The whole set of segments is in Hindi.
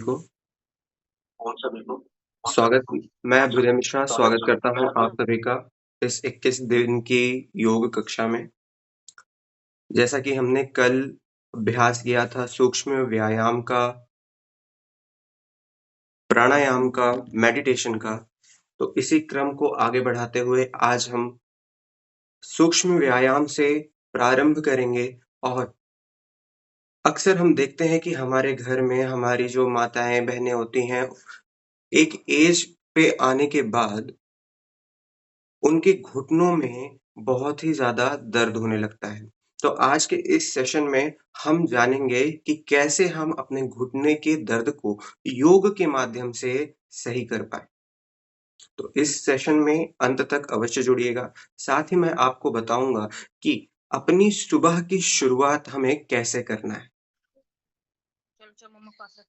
को स्वागत मैं अभ्युदय मिश्रा स्वागत करता हूँ आप सभी का इस 21 दिन की योग कक्षा में। जैसा कि हमने कल अभ्यास किया था सूक्ष्म व्यायाम का, प्राणायाम का, मेडिटेशन का, तो इसी क्रम को आगे बढ़ाते हुए आज हम सूक्ष्म व्यायाम से प्रारंभ करेंगे। और अक्सर हम देखते हैं कि हमारे घर में हमारी जो माताएँ, बहनें होती हैं, एक एज पे आने के बाद उनके घुटनों में बहुत ही ज़्यादा दर्द होने लगता है। तो आज के इस सेशन में हम जानेंगे कि कैसे हम अपने घुटने के दर्द को योग के माध्यम से सही कर पाएँ। तो इस सेशन में अंत तक अवश्य जुड़िएगा। साथ ही मैं आपको बताऊँगा कि अपनी सुबह की शुरुआत हमें कैसे करना है।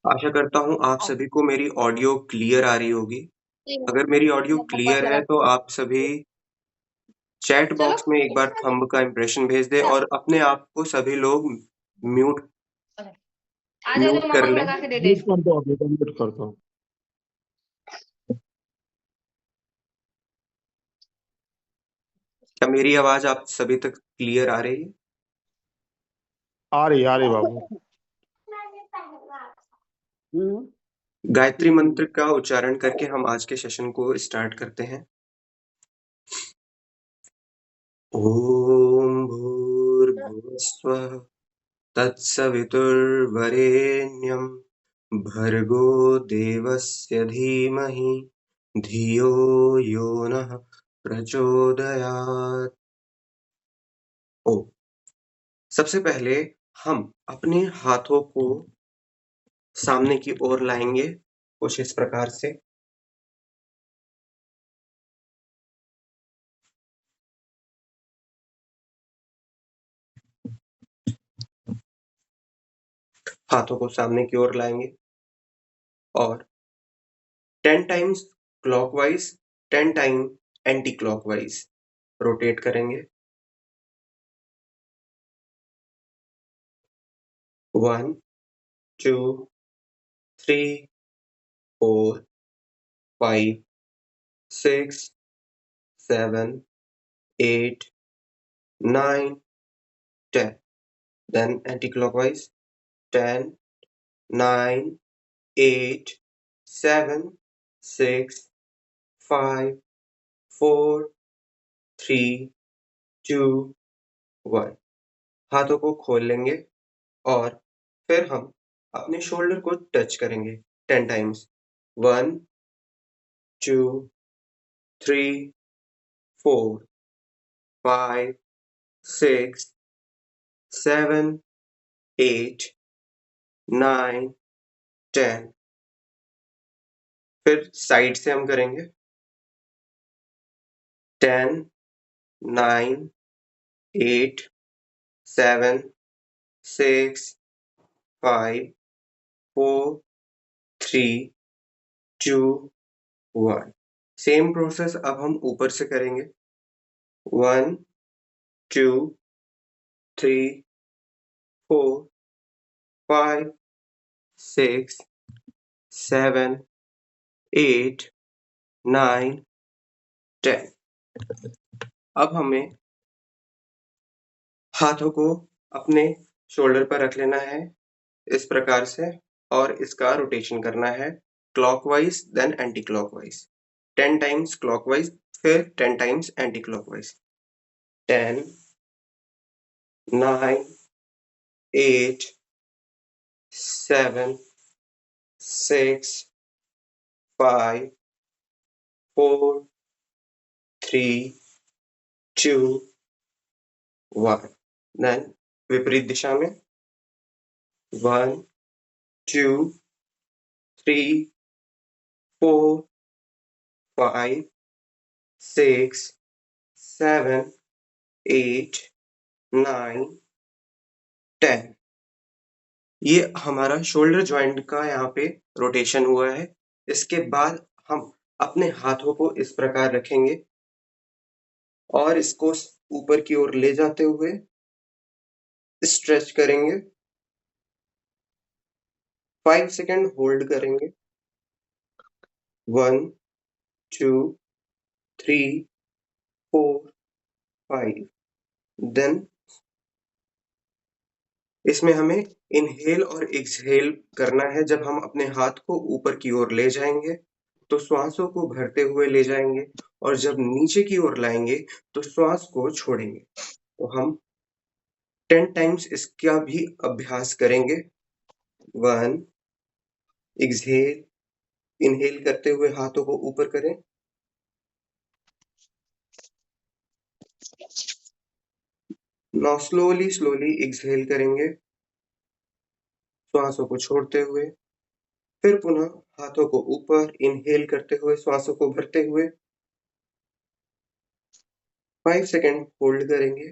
आशा करता हूँ आप सभी को मेरी ऑडियो क्लियर आ रही होगी। अगर मेरी ऑडियो क्लियर है तो आप सभी चैट बॉक्स में एक बार थंब का इम्प्रेशन भेज दें और अपने आप को सभी लोग म्यूट कर लें। म्यूट कर दो, अभी तो म्यूट कर दो। क्या मेरी आवाज आप सभी तक क्लियर आ रही है? आ रही बाबू। गायत्री मंत्र का उच्चारण करके हम आज के सेशन को स्टार्ट करते हैं। ओम भूर्भुवस्सुवः तत्सवितुर्वरेण्यं भर्गो देवस्य धीमहि धियो यो नः प्रचोदयात्। सबसे पहले हम अपने हाथों को सामने की ओर लाएंगे कुछ इस प्रकार से। हाथों को सामने की ओर लाएंगे और 10 times clockwise 10 time anti clockwise rotate करेंगे। 1 2 3 4 5 6 7 8 9 10 then anti-clockwise 10 9 8 7 6 5 4 3 2 1 हाथों को खोल लेंगे और फिर हम अपने शोल्डर को टच करेंगे 10 टाइम्स 1 2 3 4 5 6 7 8 9 10 फिर साइड से हम करेंगे 10 9 8 7 6 5 4 3 2 1 सेम प्रोसेस अब हम ऊपर से करेंगे 1 2 3 4 5 6 7 8 9 10 अब हमें हाथों को अपने शोल्डर पर रख लेना है इस प्रकार से और इसका रोटेशन करना है clockwise then anti clockwise 10 times clockwise फिर 10 टाइम्स एंटी क्लॉकवाइज 10 9 8 7 6 5 4 3 2 1 देन विपरीत दिशा में 1 2 3 4 5 6 7 8 9 10 ये हमारा शोल्डर जॉइंट का यहाँ पे रोटेशन हुआ है। इसके बाद हम अपने हाथों को इस प्रकार रखेंगे और इसको ऊपर की ओर ले जाते हुए स्ट्रेच करेंगे 5 सेकंड होल्ड करेंगे। 1, 2, 3, 4, 5। देन इसमें हमें इनहेल और एक्सहेल करना है। जब हम अपने हाथ को ऊपर की ओर ले जाएंगे तो श्वासों को भरते हुए ले जाएंगे, और जब नीचे की ओर लाएंगे तो श्वास को छोड़ेंगे। तो हम 10 टाइम्स इसका भी अभ्यास करेंगे। 1, एक्सहेल, इनहेल करते हुए हाथों को ऊपर करें। नाउ स्लोली स्लोली एक्सहेल करेंगे, श्वासों को छोड़ते हुए। फिर पुनः हाथों को ऊपर इनहेल करते हुए श्वासों को भरते हुए 5 सेकंड होल्ड करेंगे।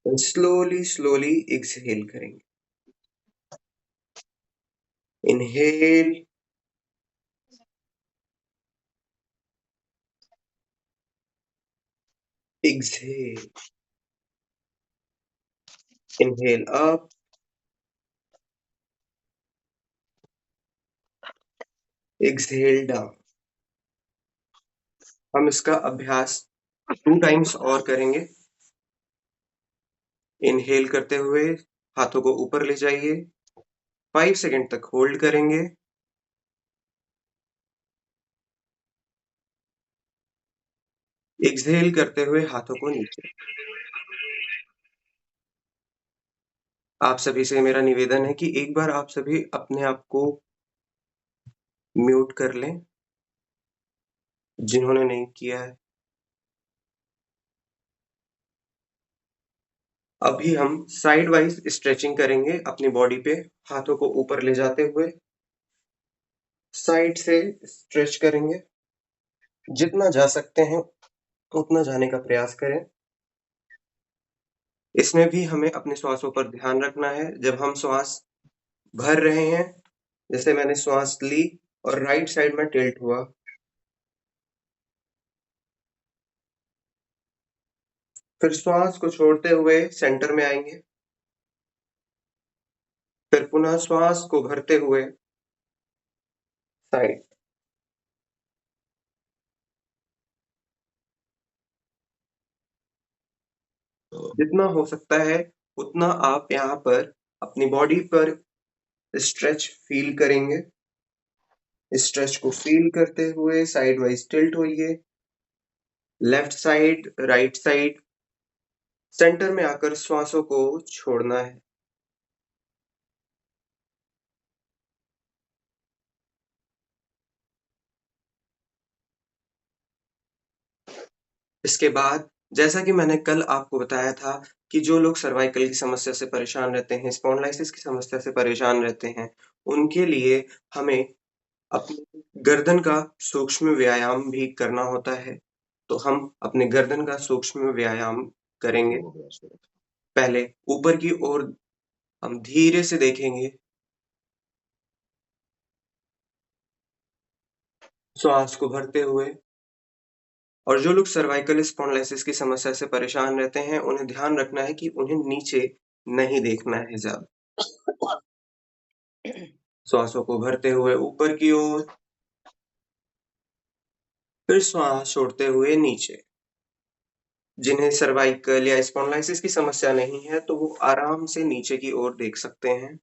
स्लोली स्लोली एक्सहेल करेंगे। Inhale, exhale, inhale up, exhale down। हम इसका अभ्यास 2 टाइम्स और करेंगे। इनहेल करते हुए हाथों को ऊपर ले जाइए, 5 सेकंड तक होल्ड करेंगे। एक्सहेल करते हुए हाथों को नीचे। आप सभी से मेरा निवेदन है कि एक बार आप सभी अपने आप को म्यूट कर लें, जिन्होंने नहीं किया है। अभी हम साइड वाइज स्ट्रेचिंग करेंगे अपनी बॉडी पे, हाथों को ऊपर ले जाते हुए साइड से स्ट्रेच करेंगे। जितना जा सकते हैं उतना जाने का प्रयास करें। इसमें भी हमें अपने श्वासों पर ध्यान रखना है। जब हम श्वास भर रहे हैं, जैसे मैंने श्वास ली और राइट साइड में टिल्ट हुआ, फिर श्वास को छोड़ते हुए सेंटर में आएंगे, फिर पुनः श्वास को भरते हुए साइड। जितना हो सकता है उतना आप यहाँ पर अपनी बॉडी पर स्ट्रेच फील करेंगे। स्ट्रेच को फील करते हुए साइड वाइज टिल्ट होइए, left side, right side. Centre में आकर श्वासों को छोड़ना है। इसके बाद जैसा कि मैंने कल आपको बताया था कि जो लोग सर्वाइकल की समस्या से परेशान रहते हैं, स्पॉन्डिलाइटिस की समस्या से परेशान रहते हैं, उनके लिए हमें अपने गर्दन का सूक्ष्म व्यायाम भी करना होता है। तो हम अपने गर्दन का सूक्ष्म व्यायाम करेंगे। पहले ऊपर की ओर हम धीरे से देखेंगे, श्वास को भरते हुए। और जो लोग सर्वाइकल स्पॉन्डिलाइटिस की समस्या से परेशान रहते हैं, उन्हें ध्यान रखना है कि उन्हें नीचे नहीं देखना है ज्यादा। श्वासों को भरते हुए ऊपर की ओर, फिर श्वास छोड़ते हुए नीचे। जिन्हें सर्वाइकल या स्पॉन्डिलाइटिस की समस्या नहीं है, तो वो आराम से नीचे की ओर देख सकते हैं।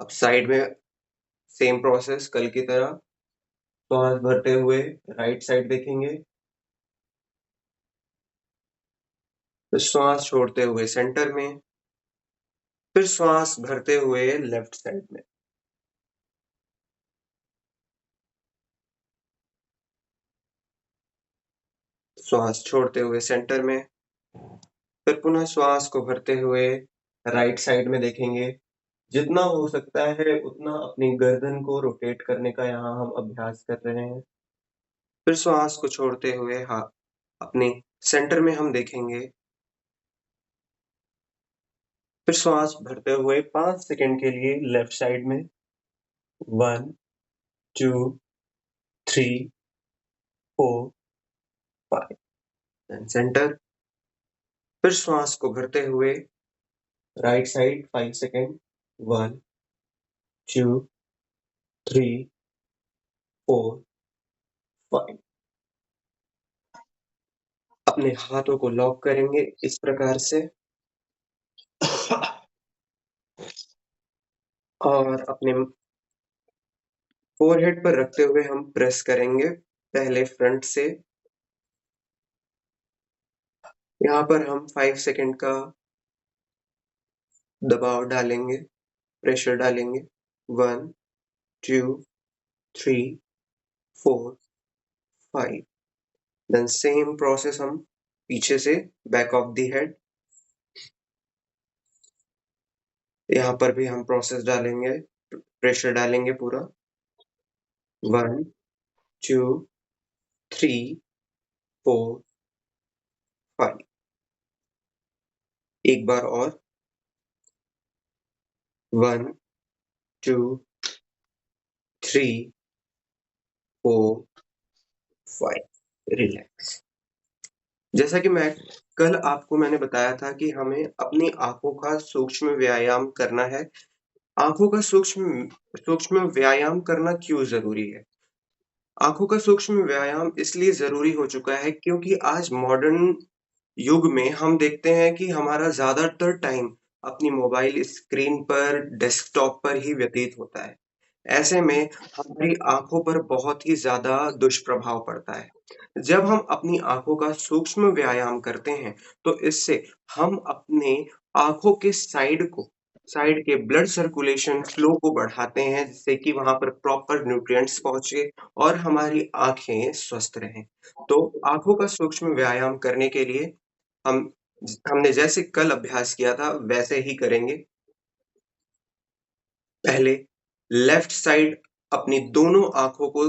अब साइड में सेम प्रोसेस कल की तरह, श्वास भरते हुए राइट साइड देखेंगे, फिर श्वास छोड़ते हुए सेंटर में, फिर श्वास भरते हुए लेफ्ट साइड में। श्वास छोड़ते हुए सेंटर में, फिर पुनः श्वास को भरते हुए राइट साइड में देखेंगे, जितना हो सकता है उतना अपनी गर्दन को रोटेट करने का यहाँ हम अभ्यास कर रहे हैं। फिर श्वास को छोड़ते हुए अपने सेंटर में हम देखेंगे। फिर श्वास भरते हुए 5 सेकंड के लिए लेफ्ट साइड में 1, 2, 3, 4, 5 देन सेंटर। फिर श्वास को भरते हुए राइट साइड 5 सेकंड 1, 2, 3, 4, 5 अपने हाथों को लॉक करेंगे इस प्रकार से और अपने फोरहेड पर रखते हुए हम प्रेस करेंगे पहले फ्रंट से। यहाँ पर हम 5 सेकंड का दबाव डालेंगे, प्रेशर डालेंगे 1, 2, 3, 4, 5 देन सेम प्रोसेस हम पीछे से बैक ऑफ द हेड। यहाँ पर भी हम प्रोसेस डालेंगे, प्रेशर डालेंगे पूरा 1, 2, 3, 4, 5 एक बार और 1, 2, 3, 4, 5 रिलैक्स। जैसा कि कल आपको मैंने बताया था कि हमें अपनी आँखों का सूक्ष्म व्यायाम करना है। आँखों का सूक्ष्म व्यायाम करना क्यों ज़रूरी है? आँखों का सूक्ष्म व्यायाम इसलिए ज़रूरी हो चुका है क्योंकि आज मॉडर्न युग में हम देखते हैं कि हमारा ज़्यादातर टाइम अपनी मोबाइल स्क्रीन पर, डेस्कटॉप पर ही व्यतीत होता है। ऐसे में हमारी आँखों पर बहुत ही ज़्यादा दुष्प्रभाव पड़ता है। जब हम अपनी आँखों का सूक्ष्म व्यायाम करते हैं, तो इससे हम अपने आँखों के साइड के ब्लड सर्कुलेशन फ्लो को बढ़ाते हैं, जिससे कि वहाँ पर प्रॉपर न्यूट्रिएंट्स पहुँचे और हमारी आँखें स्वस्थ रहें। तो आँखों का सूक्ष्म व्यायाम करने के लिए हम हमने जैसे कल अभ्यास किया था, वैसे ही करेंगे। पहले लेफ्ट साइड अपनी दोनों आँखों को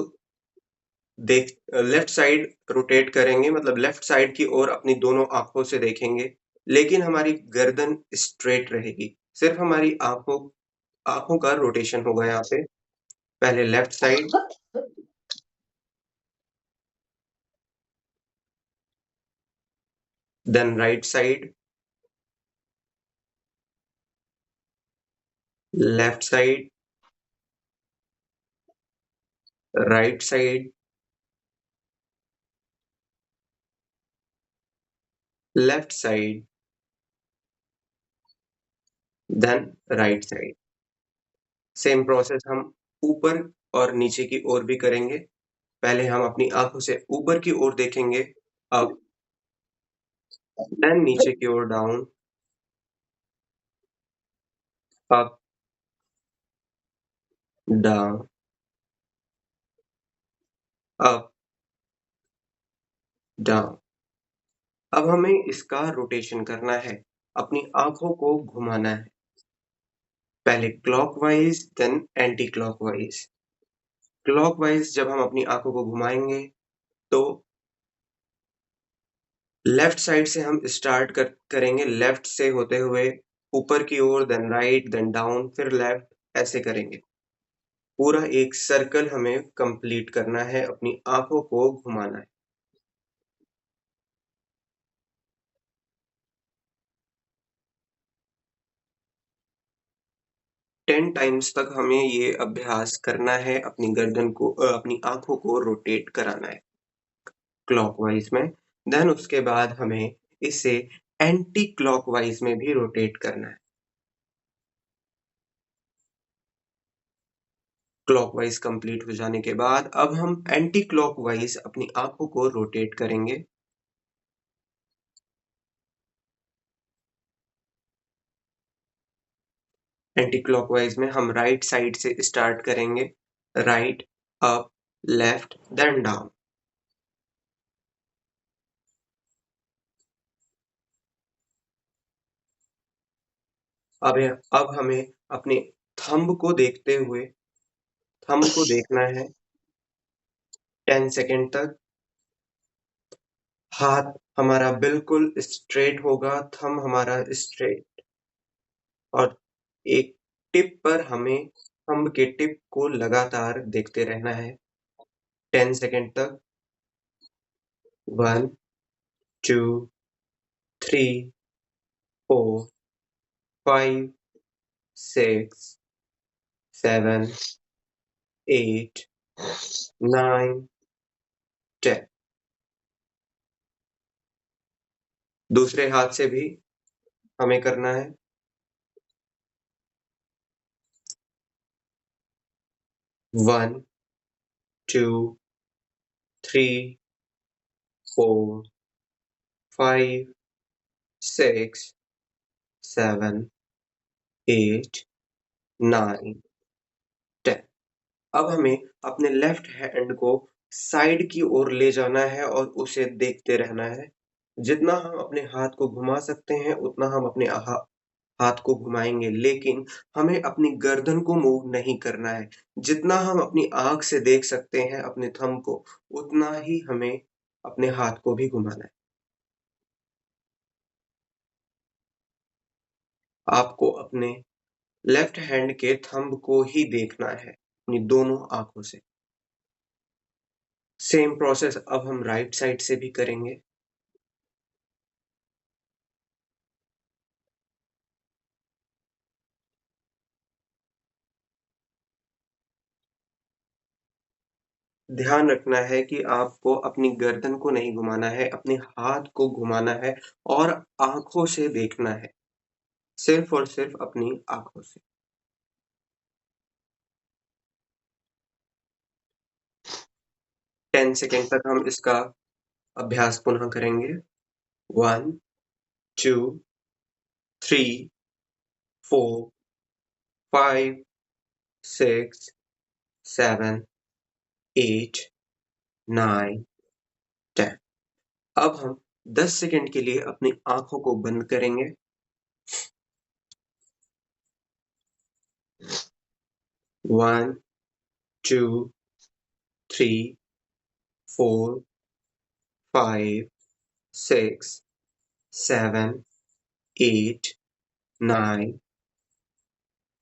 लेफ्ट साइड रोटेट करेंगे मतलब लेफ्ट साइड की ओर अपनी दोनों आँखों से देखेंगे, लेकिन हमारी गर्दन स्ट्रेट रहेगी। सिर्फ़ हमारी आँखों का रोटेशन होगा यहाँ पे। पहले left side, then right side, left side, right side, left side, then right side. Same process हम ऊपर और नीचे की ओर भी करेंगे। पहले हम अपनी आँखों से ऊपर की ओर देखेंगे, अप, देन नीचे की ओर down, up, down, up, down. अब हमें इसका रोटेशन करना है, अपनी आँखों को घुमाना है। पहले clockwise then anti clockwise. Clockwise जब हम अपनी आँखों को घुमाएँगे, तो लेफ्ट साइड से हम स्टार्ट करेंगे लेफ्ट से होते हुए ऊपर की ओर, देन राइट, देन डाउन, फिर लेफ्ट, ऐसे करेंगे। पूरा एक सर्कल हमें कंप्लीट करना है, अपनी आँखों को घुमाना है। 10 टाइम्स तक हमें ये अभ्यास करना है, अपनी आँखों को रोटेट कराना है क्लॉकवाइज़ में। देन उसके बाद हमें इसे एंटी क्लॉकवाइज़ में भी रोटेट करना है। क्लॉकवाइज़ कंप्लीट हो जाने के बाद अब हम एंटी क्लॉकवाइज़ अपनी आँखों को रोटेट करेंगे। एंटी क्लॉकवाइज़ में हम राइट साइड से स्टार्ट करेंगे, right, up, left, then down, अब हमें अपने थंब को देखते हुए थंब को देखना है 10 सेकंड तक। हाथ हमारा बिल्कुल स्ट्रेट होगा, थंब हमारा स्ट्रेट, और एक टिप पर हमें थंब के टिप को लगातार देखते रहना है 10 सेकंड तक। 1, 2, 3, 4, 5, 6, 7, 8, 9, 10। दूसरे हाथ से भी हमें करना है। 1, 2, 3, 4, 5, 6, 7, 8, 9, 10। अब हमें अपने लेफ्ट हैंड को साइड की ओर ले जाना है और उसे देखते रहना है। जितना हम अपने हाथ को घुमा सकते हैं, उतना हम अपने हाथ को घुमाएँगे, लेकिन हमें अपनी गर्दन को मूव नहीं करना है। जितना हम अपनी आँख से देख सकते हैं अपने थंब को, उतना ही हमें अपने हाथ को भी घुमाना है। आपको अपने लेफ्ट हैंड के थंब को ही देखना है, अपनी दोनों आँखों से। सेम प्रोसेस अब हम राइट साइड से भी करेंगे। ध्यान रखना है कि आपको अपनी गर्दन को नहीं घुमाना है, अपने हाथ को घुमाना है और आँखों से देखना है, सिर्फ़ और सिर्फ़ अपनी आँखों से। 10 सेकंड तक हम इसका अभ्यास पुनः करेंगे। 1, 2, 3, 4, 5, 6, 7, 8, 9, 10। अब हम 10 सेकंड के लिए अपनी आँखों को बंद करेंगे। 1, 2, 3, 4, 5, 6, 7, 8, 9,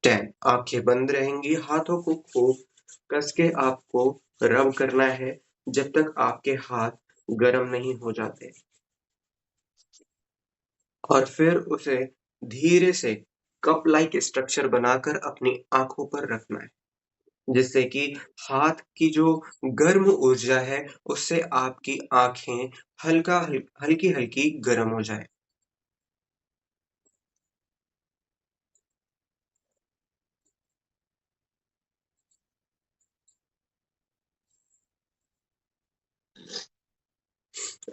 10। आँखें बंद रहेंगी, हाथों को खूब कस के आपको रब करना है जब तक आपके हाथ गरम नहीं हो जाते, और फिर उसे धीरे से कप लाइक स्ट्रक्चर बनाकर अपनी आँखों पर रखना है, जिससे कि हाथ की जो गर्म ऊर्जा है, उससे आपकी आँखें हल्की-हल्की गरम हो जाएँ।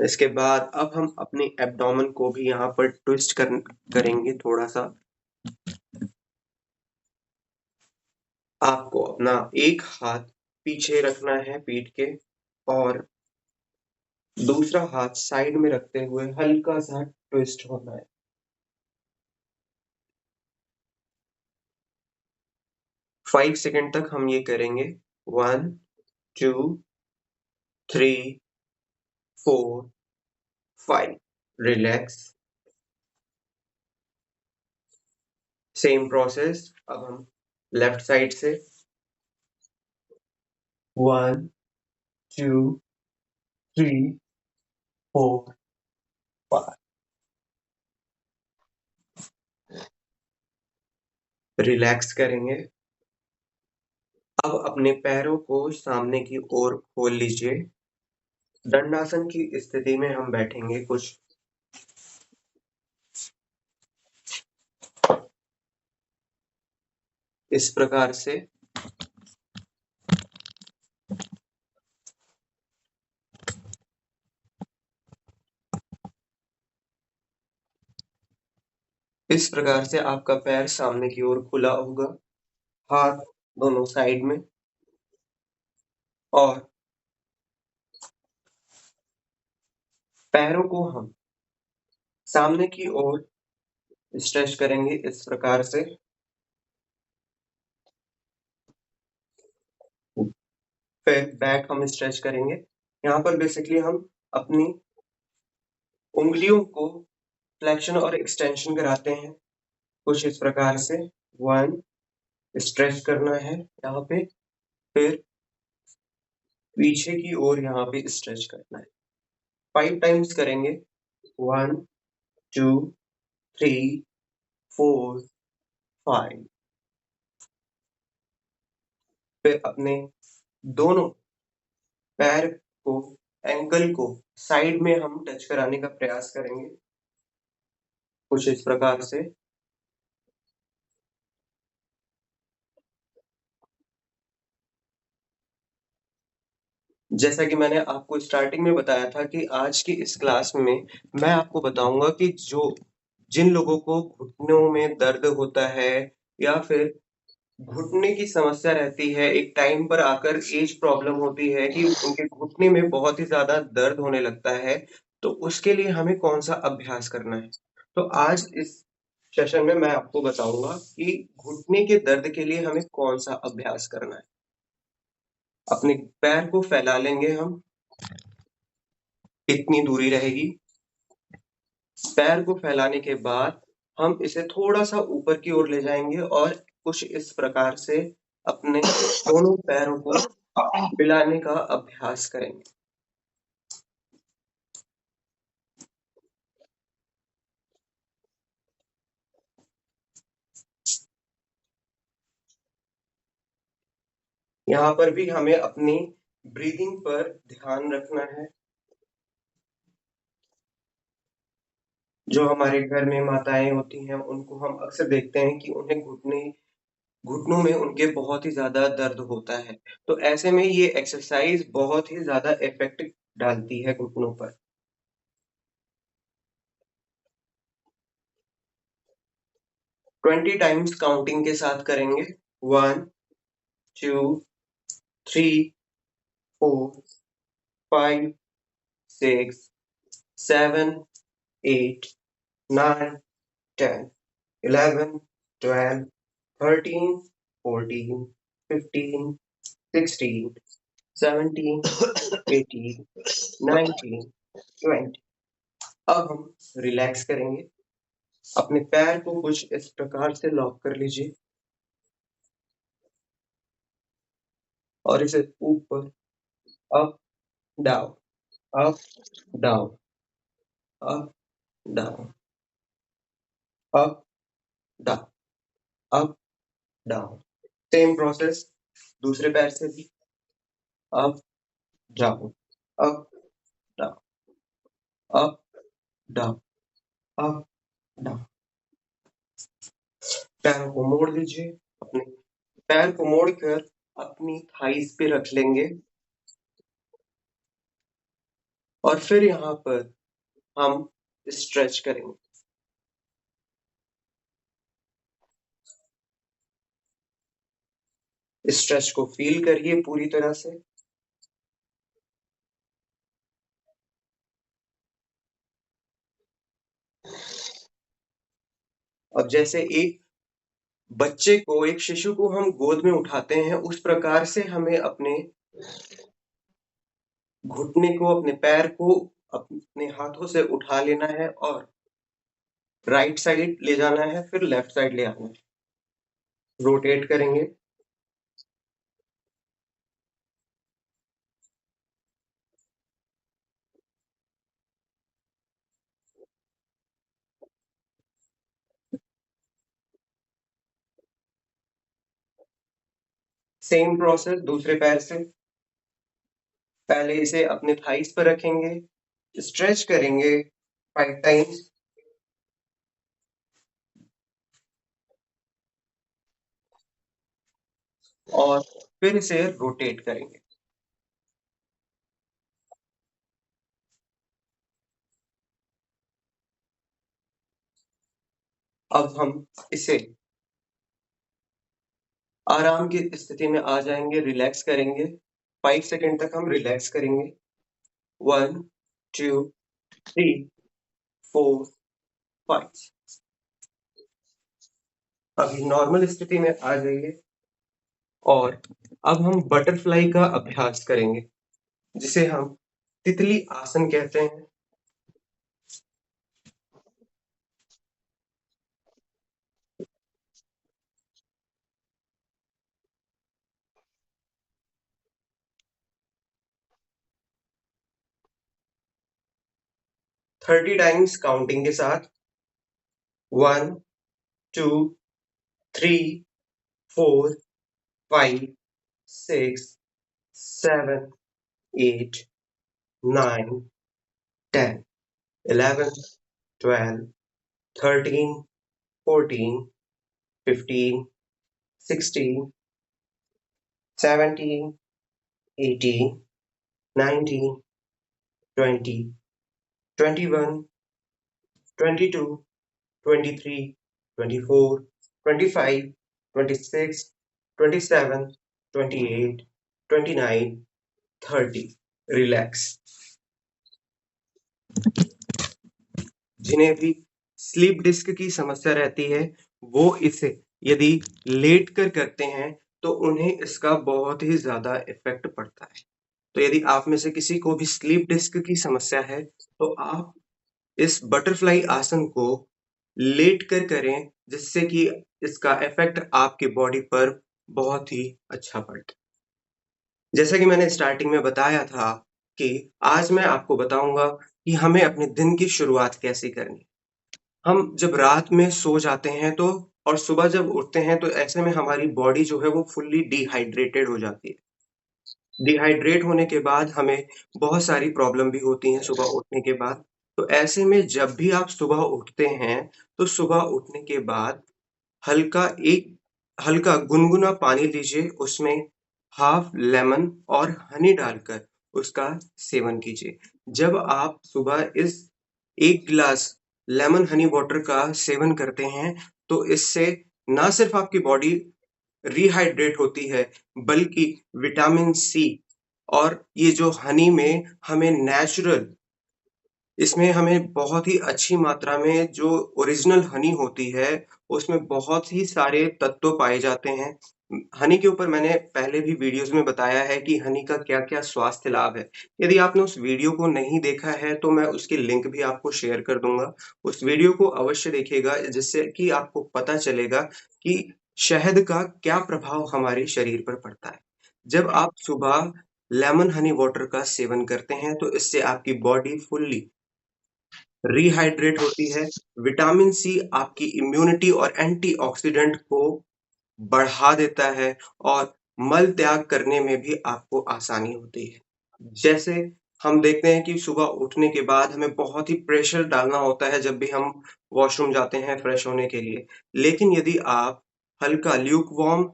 इसके बाद अब हम अपने एब्डोमेन को भी यहाँ पर ट्विस्ट करेंगे थोड़ा-सा। आपको अपना एक हाथ पीछे रखना है पीठ के, और दूसरा हाथ साइड में रखते हुए हल्का-सा ट्विस्ट होना है। 5 सेकंड तक हम ये करेंगे। 1, 2, 3, 4, 5। रिलैक्स। सेम प्रोसेस अब हम लेफ्ट साइड से। 1, 2, 3, 4, 5। रिलैक्स करेंगे। अब अपने पैरों को सामने की ओर खोल लीजिए। दंडासन की स्थिति में हम बैठेंगे कुछ इस प्रकार से। इस प्रकार से आपका पैर सामने की ओर खुला होगा, हाथ दोनों साइड में, और पैरों को हम सामने की ओर स्ट्रेच करेंगे इस प्रकार से। फिर बैक हम स्ट्रेच करेंगे। यहाँ पर बेसिकली हम अपनी उंगलियों को फ्लेक्शन और एक्सटेंशन कराते हैं कुछ इस प्रकार से। 1 स्ट्रेच करना है यहाँ पे, फिर पीछे की ओर यहाँ पे स्ट्रेच करना है। 5 टाइम्स करेंगे। 1 2 3 4 5। फिर अपने दोनों पैर को, एंकल को साइड में हम टच कराने का प्रयास करेंगे कुछ इस प्रकार से। जैसा कि मैंने आपको स्टार्टिंग में बताया था कि आज की इस क्लास में मैं आपको बताऊंगा कि जिन लोगों को घुटनों में दर्द होता है या फिर घुटने की समस्या रहती है, एक टाइम पर आकर एज प्रॉब्लम होती है कि उनके घुटने में बहुत ही ज़्यादा दर्द होने लगता है, तो उसके लिए हमें कौन-सा अभ्यास करना है। तो आज इस सेशन में मैं आपको बताऊँगा कि घुटने के दर्द के लिए हमें कौन-सा अभ्यास करना है। अपने पैर को फैला लेंगे हम, इतनी दूरी रहेगी। पैर को फैलाने के बाद हम इसे थोड़ा-सा ऊपर की ओर ले जाएँगे और कुछ इस प्रकार से अपने दोनों पैरों को मिलाने का अभ्यास करेंगे। यहाँ पर भी हमें अपनी ब्रीदिंग पर ध्यान रखना है। जो हमारे घर में माताएँ होती हैं, उनको हम अक्सर देखते हैं कि उन्हें घुटनों में उनके बहुत ही ज़्यादा दर्द होता है। तो ऐसे में ये एक्सरसाइज़ बहुत ही ज़्यादा इफ़ेक्ट डालती है घुटनों पर। 20 टाइम्स काउंटिंग के साथ करेंगे। 1 2 3 4 5 6 7 8 9 10 11 12 13 14 15 16 17 18 19 20। अब हम रिलैक्स करेंगे। अपने पैर को कुछ इस प्रकार से लॉक कर लीजिए और इसे ऊपर, up, down, up, down, up, down, up, down, up, down. Same process दूसरे पैर से भी। Up, down, up, down, up, down, up, down. पैरों को मोड़ लीजिए। अपने पैर को मोड़कर अपनी थाइस पे रख लेंगे और फिर यहाँ पर हम स्ट्रेच करेंगे। स्ट्रेच को फील करिए पूरी तरह से। अब जैसे एक बच्चे को, एक शिशु को हम गोद में उठाते हैं, उस प्रकार से हमें अपने घुटने को, अपने पैर को अपने हाथों से उठा लेना है और राइट साइड ले जाना है, फिर लेफ्ट साइड ले आना है। रोटेट करेंगे। सेम प्रोसेस दूसरे पैर से। पहले इसे अपने थाइस पर रखेंगे, स्ट्रेच करेंगे 5 टाइम्स और फिर इसे रोटेट करेंगे। अब हम इसे आराम की स्थिति में आ जाएँगे, रिलैक्स करेंगे। 5 सेकंड तक हम रिलैक्स करेंगे। 1 2 3 4 5। अभी नॉर्मल स्थिति में आ जाइए और अब हम बटरफ्लाई का अभ्यास करेंगे, जिसे हम तितली आसन कहते हैं। थर्टी टाइम्स काउंटिंग के साथ। 1, 2, 3, 4, 5, 6, 7, 8, 9, 10, 11, 12, 13, 14, 15, 16, 17, 18, 19, 20, 21, 22, 23, 24, 25, 26, 27, 28, 29, 30। रिलैक्स। जिन्हें भी स्लीप डिस्क की समस्या रहती है, वो इसे यदि लेट कर करते हैं, तो उन्हें इसका बहुत ही ज़्यादा इफ़ेक्ट पड़ता है। तो यदि आप में से किसी को भी स्लीप डिस्क की समस्या है, तो आप इस बटरफ्लाई आसन को लेट कर करें, जिससे कि इसका इफ़ेक्ट आपकी बॉडी पर बहुत ही अच्छा पड़े। जैसा कि मैंने स्टार्टिंग में बताया था कि आज मैं आपको बताऊँगा कि हमें अपने दिन की शुरुआत कैसे करनी है। हम जब रात में सो जाते हैं तो और सुबह जब उठते हैं तो ऐसे में हमारी बॉडी जो है वो फुल्ली डिहाइड्रेटेड हो जाती है। डिहाइड्रेट होने के बाद हमें बहुत सारी प्रॉब्लम भी होती हैं सुबह उठने के बाद। तो ऐसे में जब भी आप सुबह उठते हैं, तो सुबह उठने के बाद हल्का एक हल्का गुनगुना पानी लीजिए, उसमें हाफ लेमन और हनी डालकर उसका सेवन कीजिए। जब आप सुबह इस 1 गिलास लेमन हनी वाटर का सेवन करते हैं, तो इससे ना सिर्फ आपकी बॉडी रिहाइड्रेट होती है, बल्कि विटामिन सी और ये जो हनी में हमें नेचुरल इसमें हमें बहुत ही अच्छी मात्रा में जो ओरिजिनल हनी होती है, उसमें बहुत ही सारे तत्व पाए जाते हैं। हनी के ऊपर मैंने पहले भी वीडियोज़ में बताया है कि हनी का क्या-क्या स्वास्थ्य लाभ है। यदि आपने उस वीडियो को नहीं देखा है, तो मैं उसकी लिंक भी आपको शेयर कर दूँगा। उस वीडियो को अवश्य देखिएगा, जिससे कि आपको पता चलेगा कि शहद का क्या प्रभाव हमारे शरीर पर पड़ता है। जब आप सुबह लेमन हनी वाटर का सेवन करते हैं, तो इससे आपकी बॉडी फुल्ली रिहाइड्रेट होती है। विटामिन सी आपकी इम्यूनिटी और एंटीऑक्सीडेंट को बढ़ा देता है और मल त्याग करने में भी आपको आसानी होती है। जैसे हम देखते हैं कि सुबह उठने के बाद हमें बहुत ही प्रेशर डालना होता है जब भी हम वॉशरूम जाते हैं फ्रेश होने के लिए। लेकिन यदि आप हल्का ल्यूक वार्म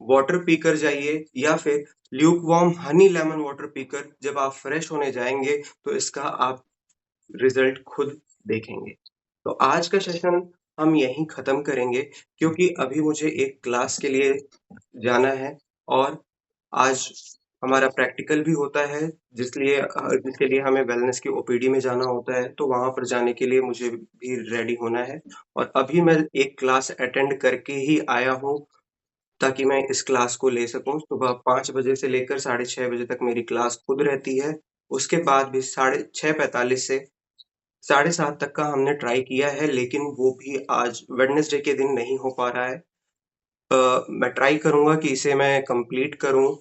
वाटर पीकर जाइए या फिर Luke warm honey lemon water पीकर जब आप फ्रेश होने जाएँगे, तो इसका आप रिज़ल्ट खुद देखेंगे। तो आज का सेशन हम यहीं ख़त्म करेंगे, क्योंकि अभी मुझे एक क्लास के लिए जाना है और आज हमारा प्रैक्टिकल भी होता है, जिसके लिए हमें वेलनेस की ओपीडी में जाना होता है, तो वहाँ पर जाने के लिए मुझे भी रेडी होना है और अभी मैं एक क्लास अटेंड करके ही आया हूँ, ताकि मैं इस क्लास को ले सकूँ। सुबह 5 बजे से लेकर साढ़े 6 बजे तक मेरी क्लास खुद रहती है। उसके बाद भी साढ़े 6:45 से साढ़े 7 तक का हमने ट्राई किया है, लेकिन वो भी आज वेडनेसडे के दिन नहीं हो पा रहा है। मैं ट्राई करूँगा कि इसे मैं कंप्लीट करूँ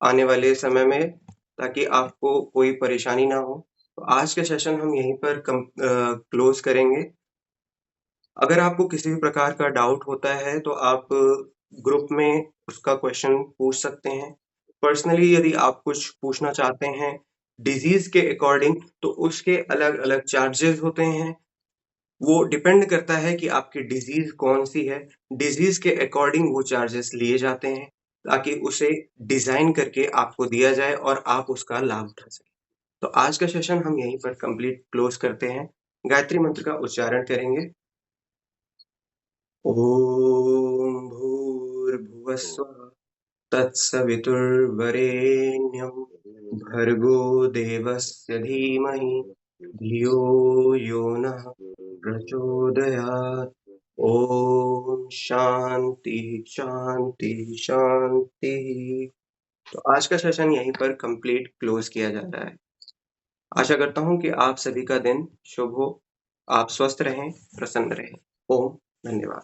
आने वाले समय में, ताकि आपको कोई परेशानी ना हो। तो आज का सेशन हम यहीं पर क्लोज़ करेंगे। अगर आपको किसी भी प्रकार का डाउट होता है, तो आप ग्रुप में उसका क्वेश्चन पूछ सकते हैं। पर्सनली यदि आप कुछ पूछना चाहते हैं डिज़ीज़ के अकॉर्डिंग, तो उसके अलग-अलग चार्जेज़ होते हैं। वो डिपेंड करता है कि आपकी डिज़ीज़ कौन-सी है, डिज़ीज़ के अकॉर्डिंग वो चार्जेस लिए जाते हैं, ताकि उसे डिज़ाइन करके आपको दिया जाए और आप उसका लाभ उठा सकें। तो आज का सेशन हम यहीं पर कंप्लीट क्लोज़ करते हैं। गायत्री मंत्र का उच्चारण करेंगे। ॐ भूर्भुवस्सुः तत्सवितुर्वरेण्यं भर्गो देवस्य धीमहि धियो यो नः प्रचोदयात्। ॐ शांति शांति शांति। तो आज का सेशन यहीं पर कंप्लीट क्लोज किया जा रहा है। आशा करता हूँ कि आप सभी का दिन शुभ हो, आप स्वस्थ रहें, प्रसन्न रहें। ओम धन्यवाद।